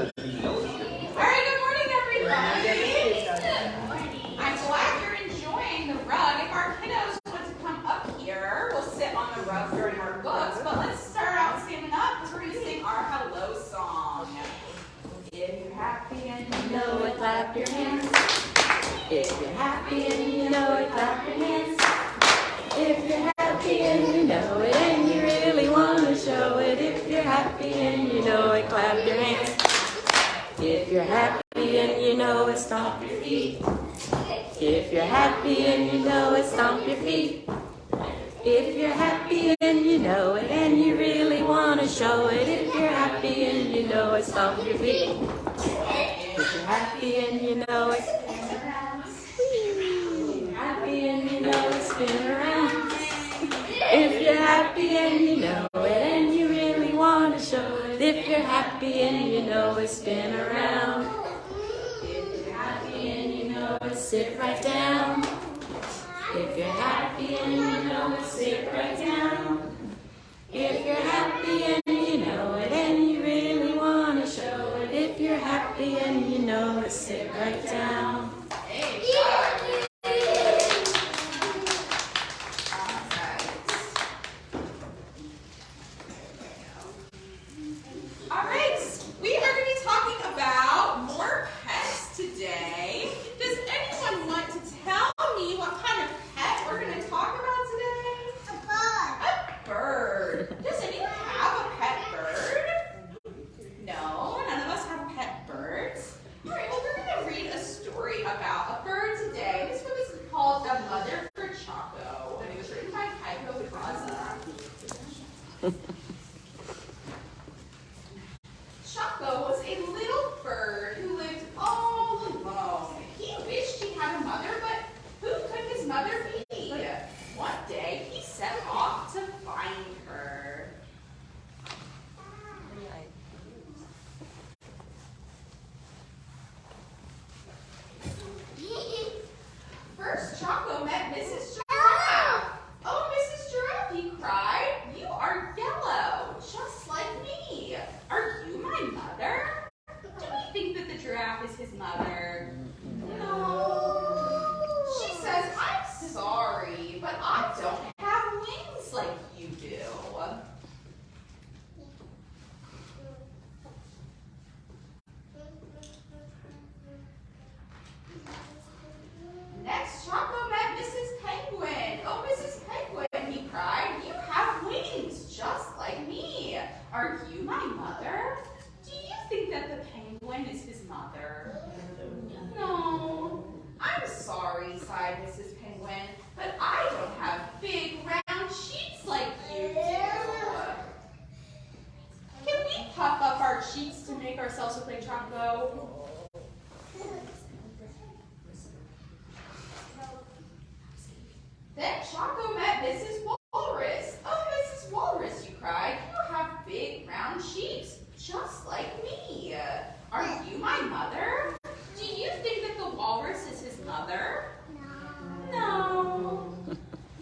right, good morning, everybody. I'm glad you're enjoying the rug. If our kiddos want to come up here, we'll sit on the rug during our books. But let's start out standing up because we're going to sing our hello song. If you're happy and you know it, clap your hands. If you're happy and you know it, clap your hands. If you're happy and you know it and you really want to show it. If you're happy and you know it, clap your hands. If you're happy and you know it, stomp your feet. If you're happy and you know it, stomp your feet. If you're happy and you know it and you really want to show it. If you're happy and you know it, stomp your feet. If you're happy and you know it, spin around. Happy and you know it, spin around. If you're happy and you know it and you really want to show it. If you're happy and you know it, spin around. If you're happy and you know it, sit right down. If you're happy and you know it, sit right down. If you're happy and you know it and you really want to show it. If you're happy and you know it, sit right down. All right, we are going to be talking about more pets today. Does anyone want to tell me what kind of pet we're going to talk about today? A bird. A bird. Does anyone have a pet bird? No, none of us have pet birds. All right, well, we're going to read a story about a bird today. This one is called A Mother for Choco, and it was written by Keiko and Kasza. Choco was a little bird who lived all alone. He wished he had a mother, but who could his mother be? One day, he set off to find her. First, Choco met Mrs. Giraffe. Oh, Mrs. Giraffe, he cried. You are yellow, just like me. Are you my mother? Do we think that the giraffe is his mother? No. She says, I'm sorry, but I don't have wings like you do. Next, Choco met Mrs. Penguin. Oh, Mrs. Penguin, he cried, you have wings just like me. Are you my mother? Do you think that the penguin is his mother? No. I'm sorry, sighed Mrs. Penguin, but I don't have big round cheeks like you do. Can we puff up our cheeks to make ourselves look like Choco? Then Choco met Mrs. Walrus. Oh, Mrs. Walrus, you cried, you have big round cheeks, just like me. Are you my mother? Do you think that the walrus is his mother? No.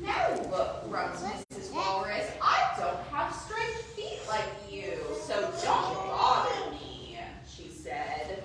Now look, grunts Mrs. Walrus, I don't have striped feet like you, so don't bother me, she said.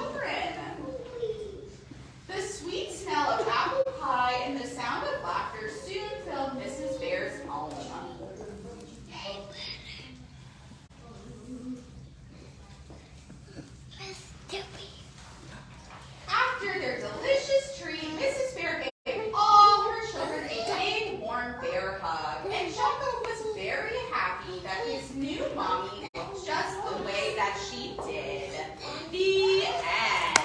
children. The sweet smell of apple pie and the sound of laughter soon filled Mrs. Bear's home. After their delicious treat, Mrs. Bear gave all her children a big, warm bear hug, and Choco was very happy that his new mommy looked just the way that she did. The end.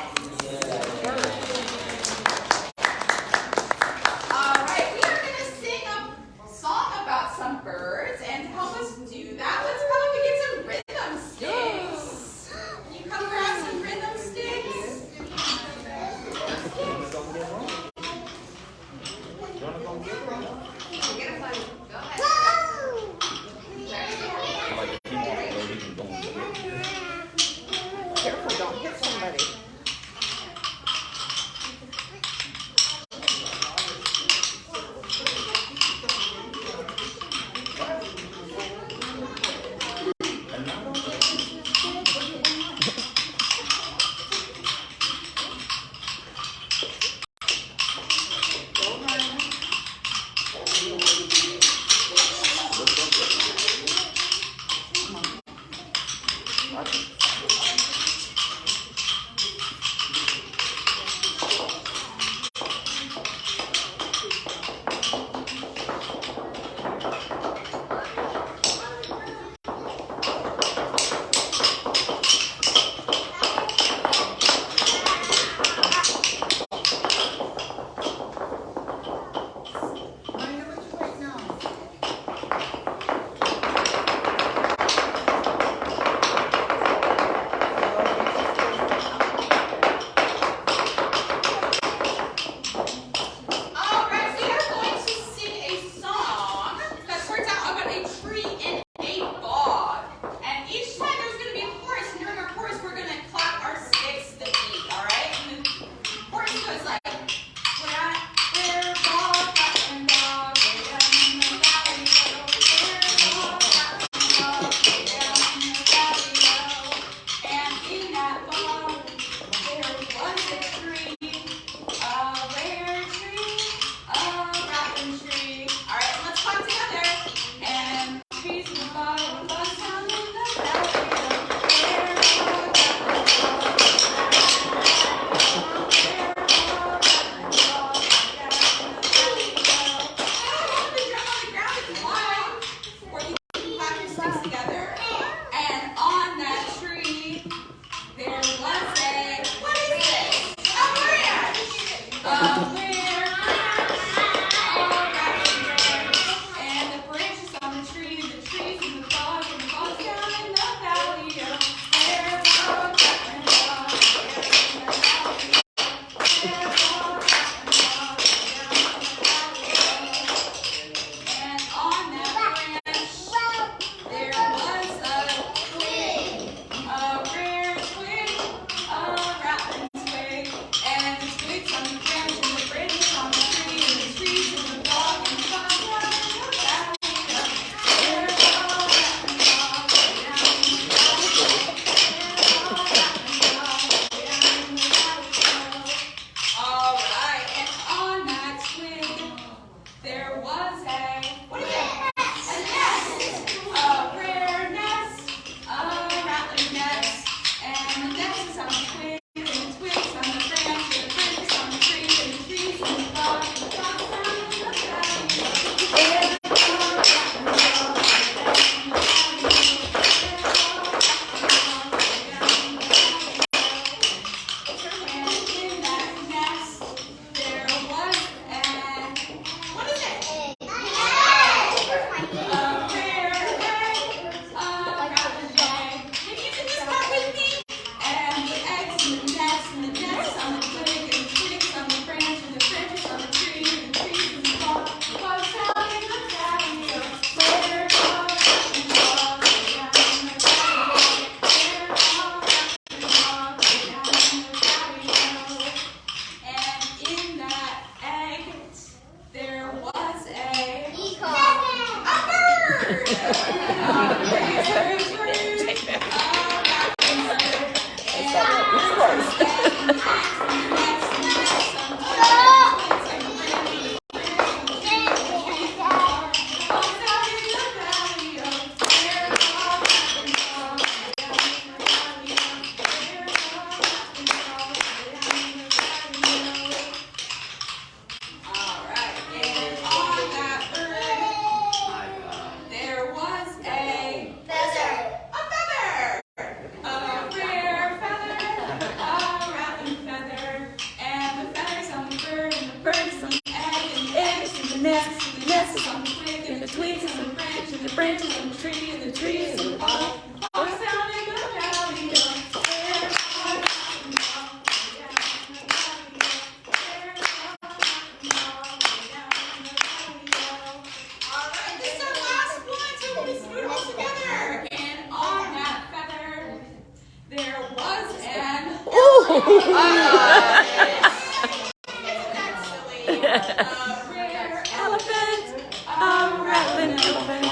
Elephant, a rattling elephant.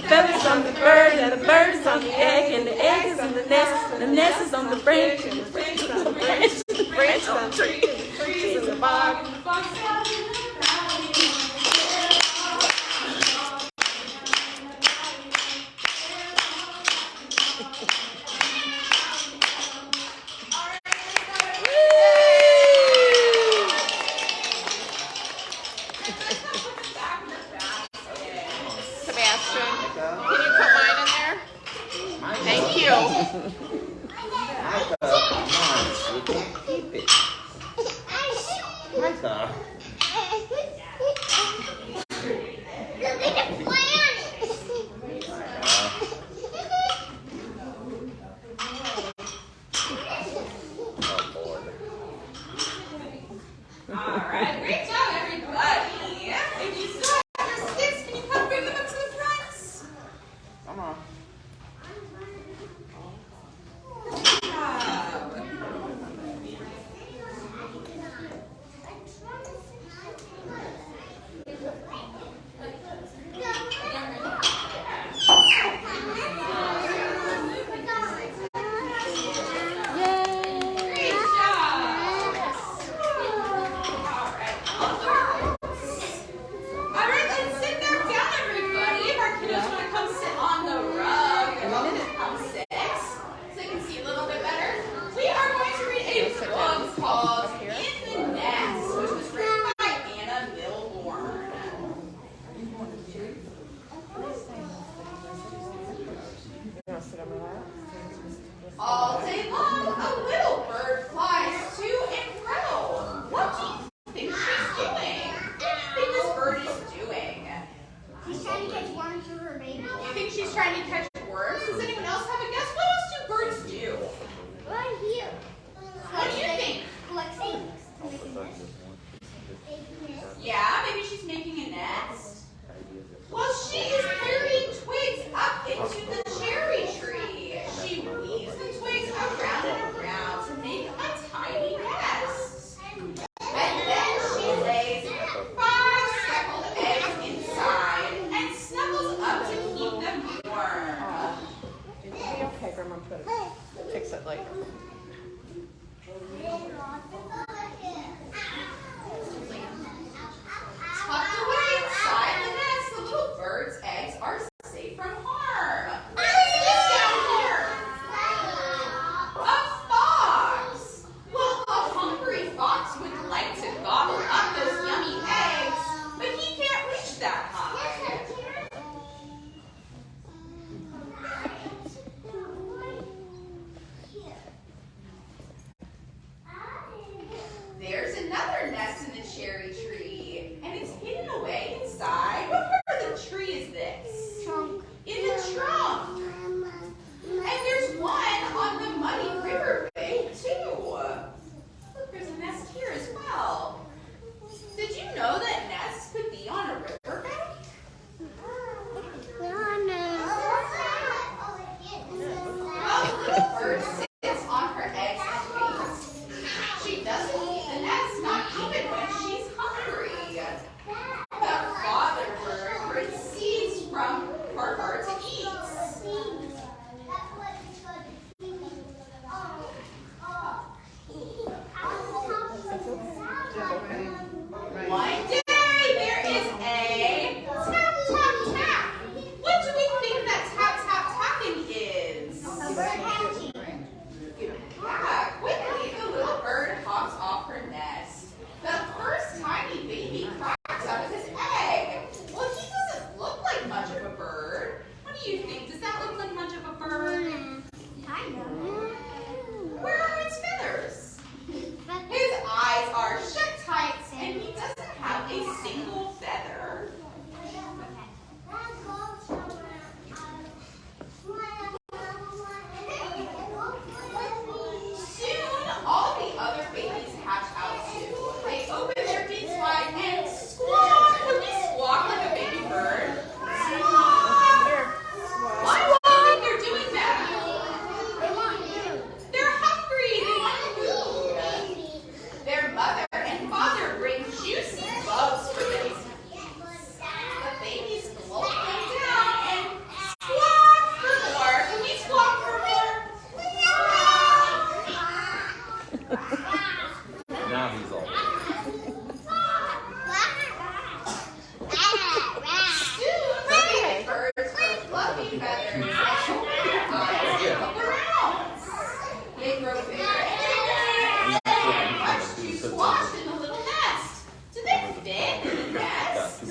Feathers on the bird, and the bird is on the egg, and the egg is on the nest is on the branch, and the branch is on the branch, and the branch is on the tree, and the tree is in the bog. All day long, a little bird flies to and fro. What do you think she's doing? What do you think this bird is doing? She's trying to catch worms for her baby. You think she's trying to catch worms? Does anyone else have a guess? What else do birds do? Right here. What do you think? Collect eggs. Yeah, maybe she's making a nest. Well, she is carrying twigs up into the cherry tree. She weaves the twigs around and around to make a tiny nest. And then she lays 5 speckled eggs inside and snuggles up to keep them warm. Okay, Grandma, put it. Fix it later. Tucked away inside the nest, the little bird's eggs are safe from harm. What's this down here? A fox. Well, a hungry fox would like to gobble up those yummy eggs, but he can't reach that high. now he's all. Soon, birds grow fluffy feathers and their eyes look around. They grow bigger and bigger. Watch two squash in a little nest. Do they fit in the nest?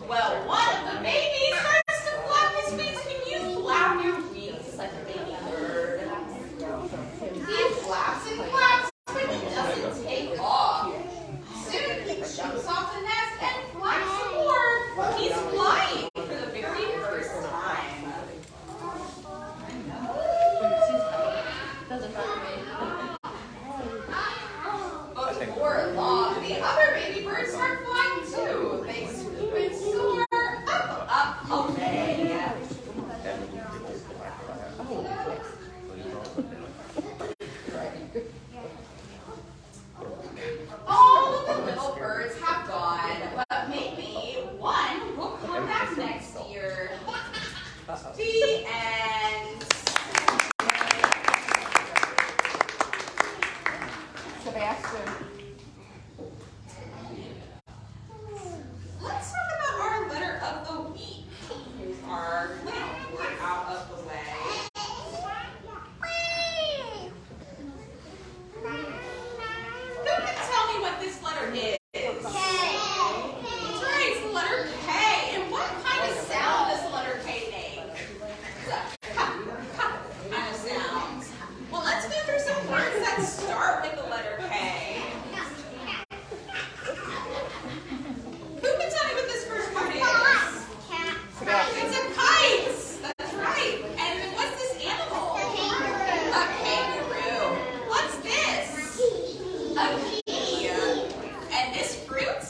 Well, one of the babies starts to flap his wings. Can you flap your wings like a baby bird? He flaps and flaps, but he doesn't take off. Soon he jumps off the nest and flaps some more. He's flying for the very first time. But before long, the other baby birds start flying too. They swoop and soar up, away. All of the little birds have gone, but maybe one will come back next year. The end. Sebastian. Let's talk about our letter of the week. Here's our flannel board out of the way. Who can tell me what this letter is? That's right, it's the letter K. And what kind of sound does the letter K make? It's a ka kind of sound. Well, let's go through some words that start with the letter K. Who can tell me what this first word is? It's a kite. That's right. And then what's this animal? A kangaroo. What's this? A key. And this fruit?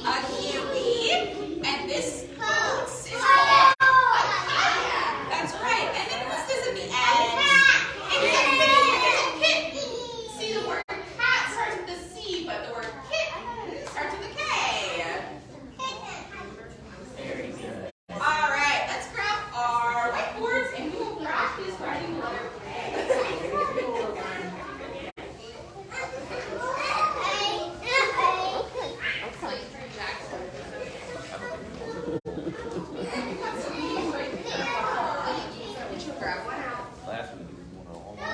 A kiwi. And this boat is called a kayak. That's right. And then what's this at the end? It's a kit. See, the word cat starts with a C, but the word kit starts with a K. Very good. All right, let's grab our whiteboards and we will practice writing the letter K. Last week he was doing all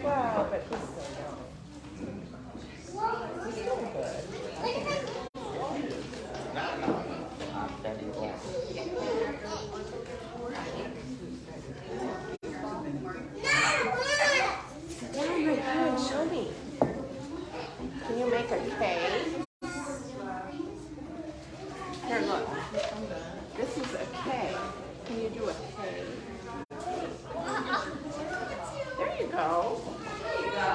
Wow, but he's still young. He's still good. Oh my God, show me. Can you make a K? Here, look. This is a K. Can you do a K? There you go. There you go.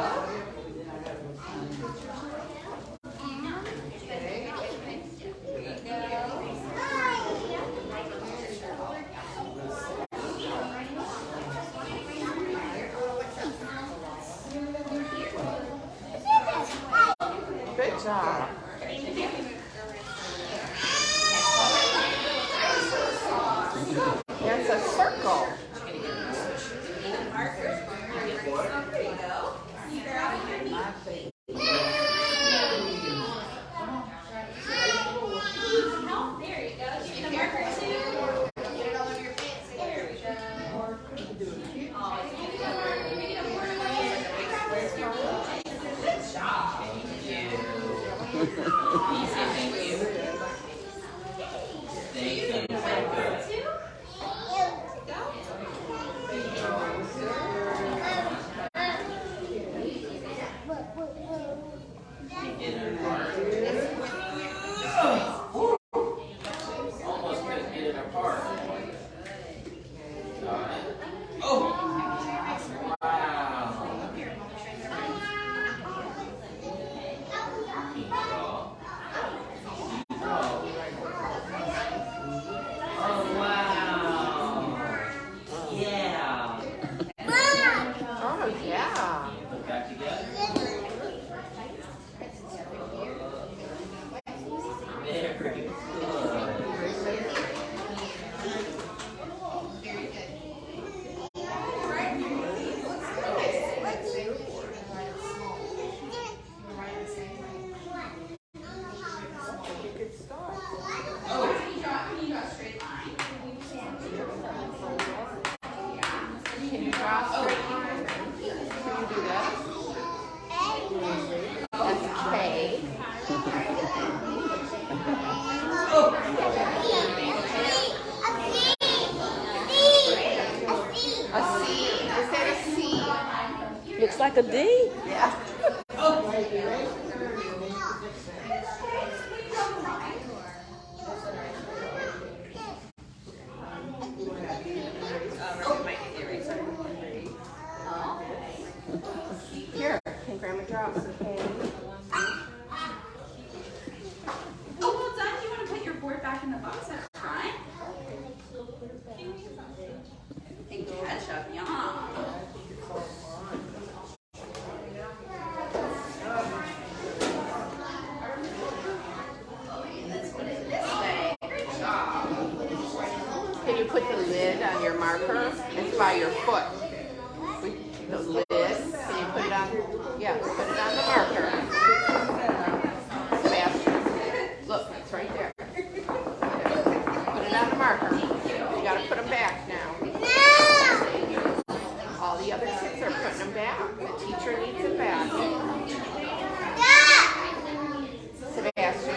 Good job. There's a circle. Markers. There you go. You grab it underneath. Oh, there you go. Give me the marker too. Get it all over your face. There we go. Oh, you need a word. You need a word. Good job. like a D. Yeah. Oh. Here, can Grandma drop some candy? Oh, well done. You want to put your board back in the box? That's fine. And ketchup, yum. Can you put the lid on your marker? It's by your foot. The lid. Can you put it on? Yeah, put it on the marker. Faster. Look, it's right there. Put it on the marker. You gotta put them back now. All the other kids are putting them back. The teacher needs it back. Sebastian.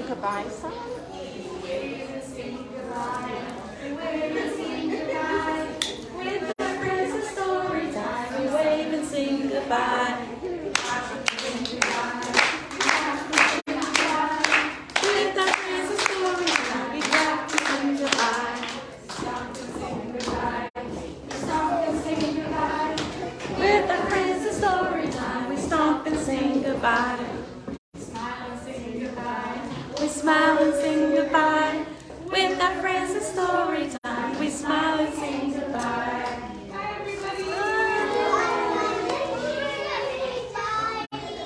Goodbye song. With the friends and story time, we wave and sing goodbye. With our friends and story time, we clap and sing goodbye. With our friends and story time, we stomp and sing goodbye. We smile and sing goodbye with our friends and story time.